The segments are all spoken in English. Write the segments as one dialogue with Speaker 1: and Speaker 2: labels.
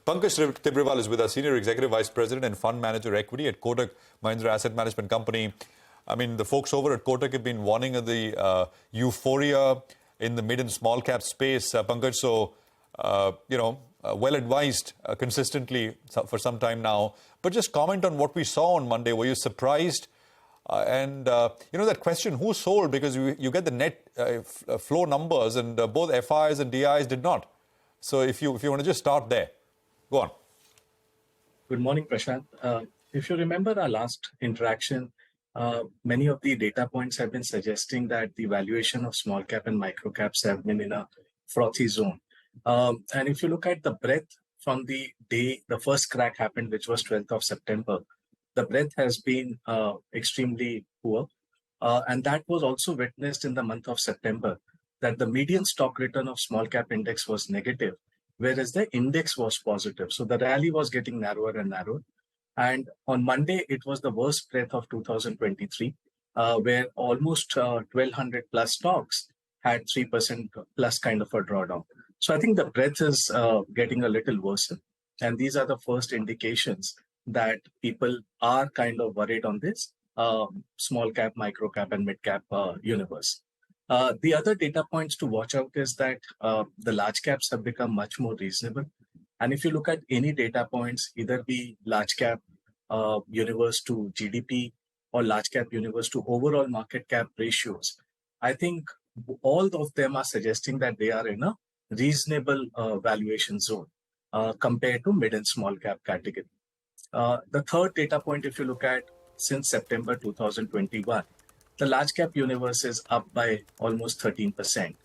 Speaker 1: Pankaj Tibrewal is with us, Senior Executive Vice President and Fund Manager Equity at Kotak Mahindra Asset Management Company. I mean, the folks over at Kotak have been warning of the euphoria in the mid and small cap space, Pankaj. So, well advised consistently for some time now. But just comment on what we saw on Monday. Were you surprised? That question, who sold? Because you get the net flow numbers, and both FIs and DIs did not. So if you want to just start there, go on.
Speaker 2: Good morning, Prashant. If you remember our last interaction, many of the data points have been suggesting that the valuation of small cap and micro caps have been in a frothy zone. And if you look at the breadth from the day the first crack happened, which was 12th of September, the breadth has been extremely poor. And that was also witnessed in the month of September, that the median stock return of small cap index was negative, whereas the index was positive. So the rally was getting narrower and narrower. And on Monday, it was the worst breadth of 2023, where almost 1,200 plus stocks had 3% plus kind of a drawdown. So I think the breadth is getting a little worse. And these are the first indications that people are kind of worried on this small cap, micro cap, and mid cap universe. The other data points to watch out is that the large caps have become much more reasonable. And if you look at any data points, either be large cap universe to GDP or large cap universe to overall market cap ratios, I think all of them are suggesting that they are in a reasonable valuation zone compared to mid and small cap category. The third data point, if you look at since September 2021, the large cap universe is up by almost 13%,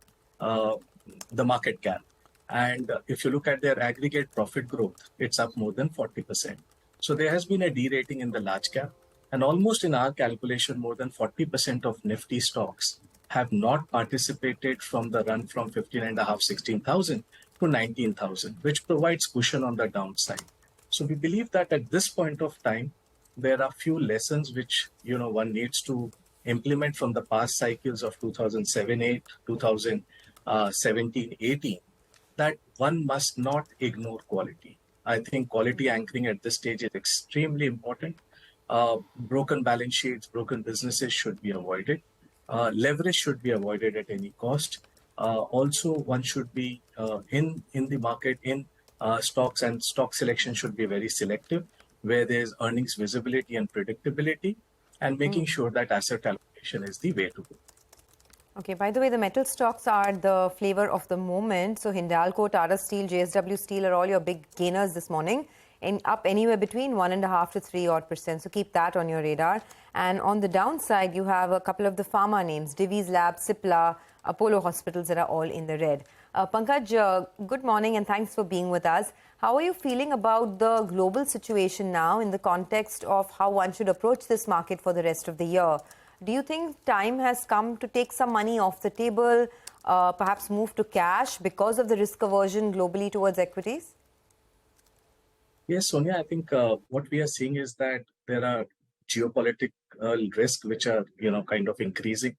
Speaker 2: the market cap. And if you look at their aggregate profit growth, it's up more than 40%. So there has been a derating in the large cap. And almost in our calculation, more than 40% of Nifty stocks have not participated from the run from 15.5, 16,000 to 19,000, which provides cushion on the downside. So we believe that at this point of time, there are few lessons which one needs to implement from the past cycles of 2007-8, 2017-18, that one must not ignore quality. I think quality anchoring at this stage is extremely important. Broken balance sheets, broken businesses should be avoided. Leverage should be avoided at any cost. Also, one should be in the market in stocks, and stock selection should be very selective, where there's earnings visibility and predictability, and making sure that asset allocation is the way to go.
Speaker 3: Okay, by the way, the metal stocks are the flavor of the moment. So Hindalco, Tata Steel, JSW Steel are all your big gainers this morning, and up anywhere between 1.5% to 3% So keep that on your radar. And on the downside, you have a couple of the pharma names, Divi's Lab, Cipla, Apollo Hospitals that are all in the red. Pankaj, good morning and thanks for being with us. How are you feeling about the global situation now in the context of how one should approach this market for the rest of the year? Do you think time has come to take some money off the table, perhaps move to cash because of the risk aversion globally towards equities?
Speaker 2: Yes, Sonia, I think what we are seeing is that there are geopolitical risks which are, kind of increasing.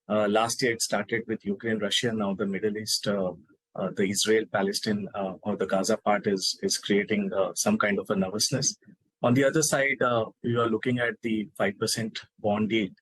Speaker 2: Last year, it started with Ukraine, Russia. Now the Middle East, the Israel-Palestine or the Gaza part is creating some kind of a nervousness. On the other side, you are looking at the 5% bond yield.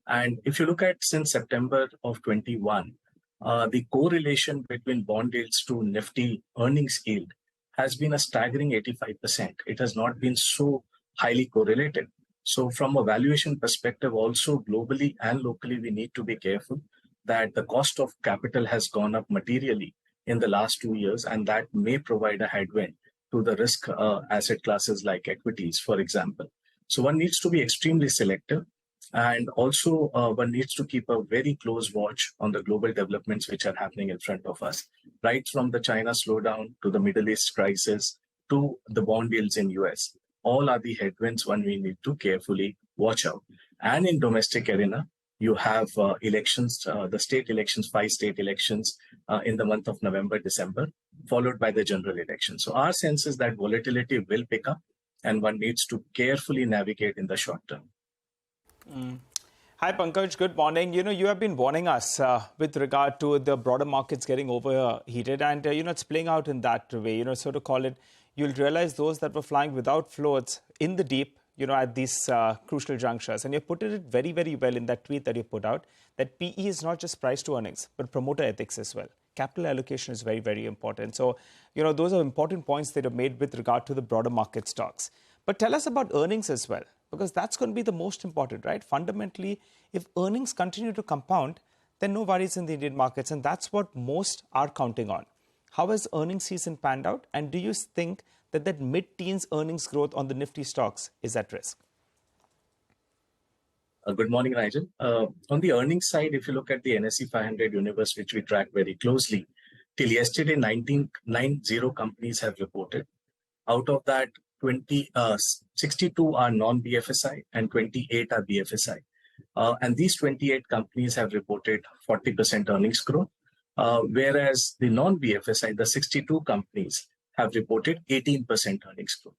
Speaker 2: And if you look at since September of 21, the correlation between bond yields to Nifty earnings yield has been a staggering 85%. It has not been so highly correlated. So from a valuation perspective, also globally and locally, we need to be careful that the cost of capital has gone up materially in the last 2 years, and that may provide a headwind to the risk asset classes like equities, for example. So one needs to be extremely selective, and also one needs to keep a very close watch on the global developments which are happening in front of us, right from the China slowdown to the Middle East crisis to the bond yields in US. All are the headwinds one we need to carefully watch out. And in domestic arena, you have elections, the state elections, 5 state elections in the month of November, December, followed by the general election. So our sense is that volatility will pick up and one needs to carefully navigate in the short term.
Speaker 4: Hi, Pankaj. Good morning. You have been warning us with regard to the broader markets getting overheated, and, it's playing out in that way, so to call it, you'll realize those that were flying without floats in the deep, at these crucial junctures. And you put it very, very well in that tweet that you put out, that PE is not just price to earnings, but promoter ethics as well. Capital allocation is very, very important. So, those are important points that are made with regard to the broader market stocks. But tell us about earnings as well, because that's going to be the most important, right? Fundamentally, if earnings continue to compound, then no worries in the Indian markets. And that's what most are counting on. How has earnings season panned out? And do you think that mid-teens earnings growth on the Nifty stocks is at risk?
Speaker 2: Good morning, Nigel. On the earnings side, if you look at the NSE 500 universe, which we track very closely, till yesterday, 90 companies have reported. Out of that, 62 are non-BFSI and 28 are BFSI. And these 28 companies have reported 40% earnings growth, whereas the non-BFSI, the 62 companies, have reported 18% earnings growth.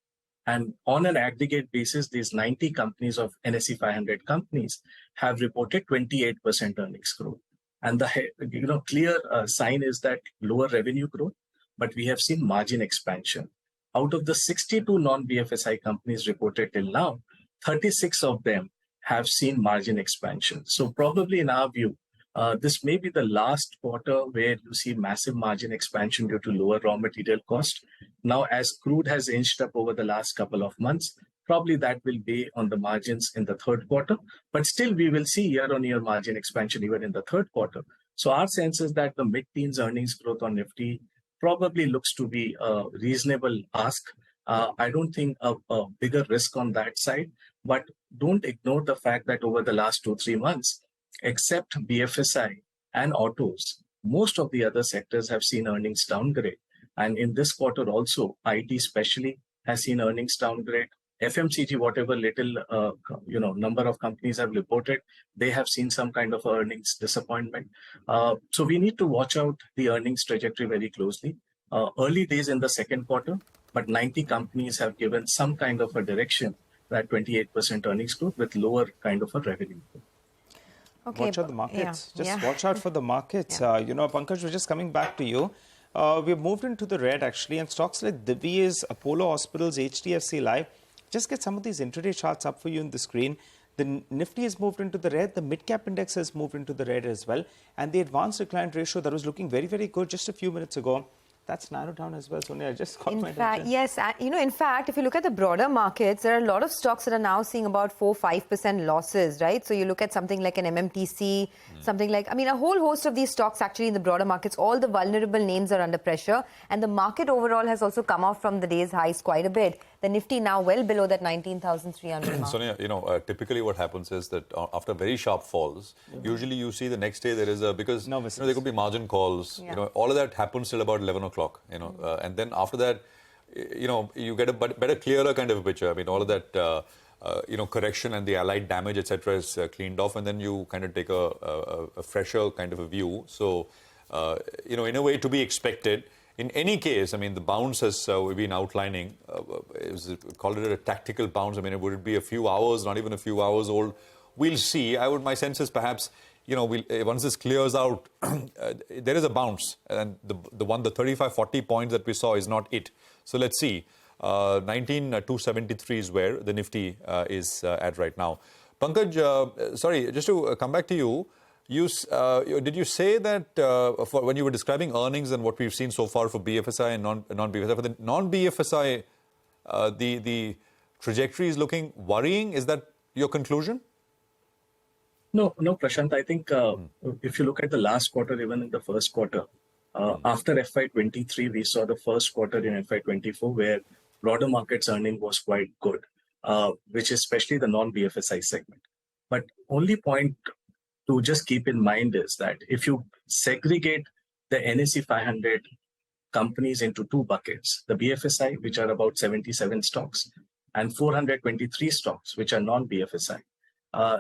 Speaker 2: And on an aggregate basis, these 90 companies of NSE 500 companies have reported 28% earnings growth. And the clear sign is that lower revenue growth, but we have seen margin expansion. Out of the 62 non-BFSI companies reported till now, 36 of them have seen margin expansion. So probably in our view, this may be the last quarter where you see massive margin expansion due to lower raw material cost. Now, as crude has inched up over the last couple of months, probably that will be on the margins in the third quarter. But still, we will see year-on-year margin expansion even in the third quarter. So our sense is that the mid-teens earnings growth on Nifty probably looks to be a reasonable ask. I don't think a bigger risk on that side, but don't ignore the fact that over the last 2-3 months, except BFSI and autos, most of the other sectors have seen earnings downgrade. And in this quarter also, IT especially has seen earnings downgrade. FMCG, whatever little number of companies have reported, they have seen some kind of earnings disappointment. So we need to watch out the earnings trajectory very closely. Early days in the second quarter, but 90 companies have given some kind of a direction that 28% earnings growth with lower kind of a revenue growth.
Speaker 4: Okay, watch out the markets. Watch out for the markets.
Speaker 3: Yeah.
Speaker 4: Pankaj, we're just coming back to you. We've moved into the red actually, and stocks like Divi's, Apollo Hospitals, HDFC Life. Just get some of these intraday charts up for you on the screen. The Nifty has moved into the red. The mid-cap index has moved into the red as well. And the advanced decline ratio that was looking very, very good just a few minutes ago, that's narrowed down as well. Sonia, I just got my attention.
Speaker 3: Yes. In fact, if you look at the broader markets, there are a lot of stocks that are now seeing about 4-5% losses, right? So you look at something like an MMTC, something like, a whole host of these stocks actually in the broader markets, all the vulnerable names are under pressure. And the market overall has also come off from the day's highs quite a bit. The Nifty now well below that 19,300 mark.
Speaker 1: Sonia, typically what happens is that after very sharp falls, usually you see the next day there is there could be margin calls.
Speaker 3: Yeah.
Speaker 1: All of that happens till about 11 o'clock. And then after that, you get a better, clearer kind of a picture. All of that, correction and the allied damage, etc., is cleaned off, and then you kind of take a fresher kind of a view. So, in a way, to be expected. In any case, the bounce has we've been outlining. Called it a tactical bounce. Would it be a few hours, not even a few hours old? We'll see. My sense is perhaps, once this clears out, there is a bounce. And the 35-40 points that we saw is not it. So let's see. 19,273 is where the Nifty is at right now. Pankaj, sorry, just to come back to you. Did you say that when you were describing earnings and what we've seen so far for BFSI and non-BFSI, for the non-BFSI, the trajectory is looking worrying? Is that your conclusion?
Speaker 2: No, Prashant. I think if you look at the last quarter, even in the first quarter, after FY23, we saw the first quarter in FY24 where broader markets earning was quite good, which is especially the non-BFSI segment. But only point to just keep in mind is that if you segregate the NSE 500 companies into two buckets, the BFSI, which are about 77 stocks, and 423 stocks, which are non-BFSI.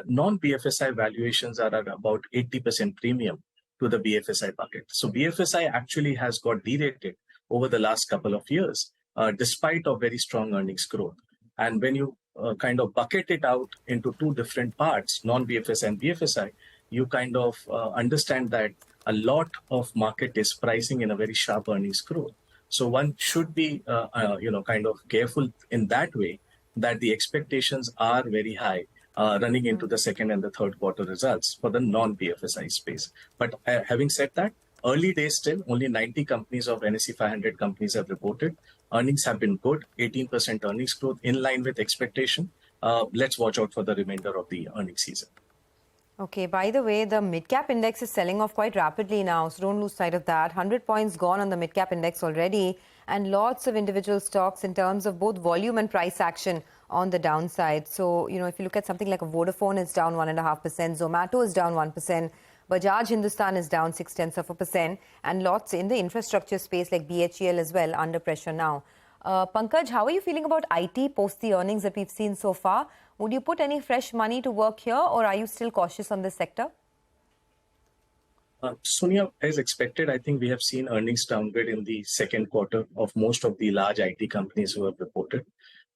Speaker 2: Non-BFSI valuations are at about 80% premium to the BFSI bucket. So BFSI actually has got derated over the last couple of years, despite of very strong earnings growth. And when you kind of bucket it out into two different parts, non-BFSI and BFSI, you kind of understand that a lot of market is pricing in a very sharp earnings growth. So one should be, kind of careful in that way that the expectations are very high running into the second and the third quarter results for the non-BFSI space. But having said that, early days still, only 90 companies of NSE 500 companies have reported. Earnings have been good, 18% earnings growth in line with expectation. Let's watch out for the remainder of the earnings season.
Speaker 3: Okay, by the way, the mid-cap index is selling off quite rapidly now, so don't lose sight of that. 100 points gone on the mid-cap index already, and lots of individual stocks in terms of both volume and price action on the downside. So, if you look at something like a Vodafone, it's down 1.5%, Zomato is down 1%, Bajaj Hindustan is down 0.6%, and lots in the infrastructure space like BHEL as well under pressure now. Pankaj, how are you feeling about IT post the earnings that we've seen so far? Would you put any fresh money to work here, or are you still cautious on this sector?
Speaker 2: Sonia, as expected, I think we have seen earnings downgrade in the second quarter of most of the large IT companies who have reported.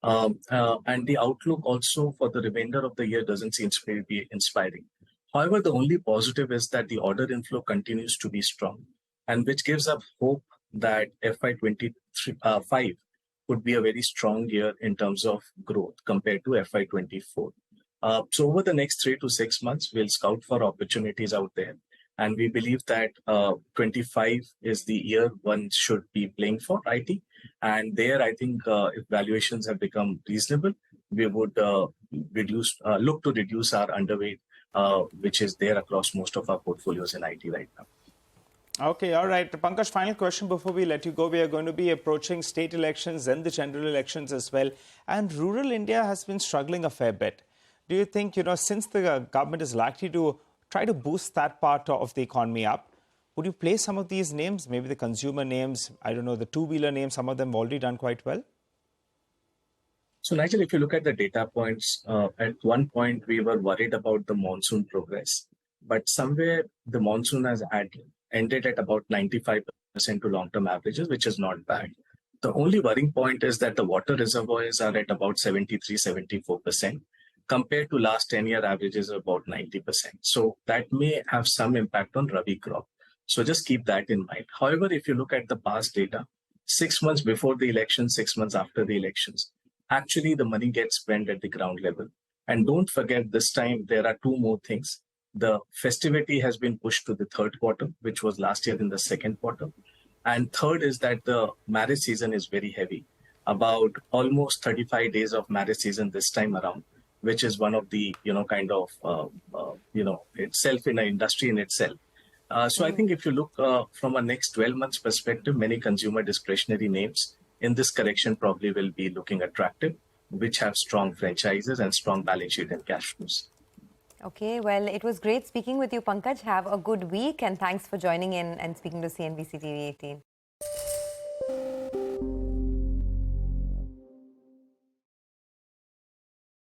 Speaker 2: And the outlook also for the remainder of the year doesn't seem to be inspiring. However, the only positive is that the order inflow continues to be strong, and which gives up hope that FY25 could be a very strong year in terms of growth compared to FY24. So over the next 3 to 6 months, we'll scout for opportunities out there. And we believe that 25 is the year one should be playing for IT. And there, I think if valuations have become reasonable, we would look to reduce our underweight, which is there across most of our portfolios in IT right now.
Speaker 4: Okay, all right. Pankaj, final question before we let you go. We are going to be approaching state elections and the general elections as well. And rural India has been struggling a fair bit. Do you think, since the government is likely to try to boost that part of the economy up, would you play some of these names, maybe the consumer names, I don't know, the two-wheeler names, some of them have already done quite well?
Speaker 2: So, Nigel, if you look at the data points, at one point we were worried about the monsoon progress. But somewhere the monsoon has ended at about 95% to long-term averages, which is not bad. The only worrying point is that the water reservoirs are at about 73-74% compared to last 10-year averages of about 90%. So that may have some impact on Rabi crop. So just keep that in mind. However, if you look at the past data, 6 months before the election, 6 months after the elections, actually the money gets spent at the ground level. And don't forget, this time there are two more things. The festivity has been pushed to the third quarter, which was last year in the second quarter. And third is that the marriage season is very heavy, about almost 35 days of marriage season this time around, which is one of the, itself in an industry in itself. So I think if you look from a next 12 months perspective, many consumer discretionary names in this correction probably will be looking attractive, which have strong franchises and strong balance sheet and cash flows.
Speaker 3: Okay, well, it was great speaking with you, Pankaj. Have a good week, and thanks for joining in and speaking to CNBC TV18.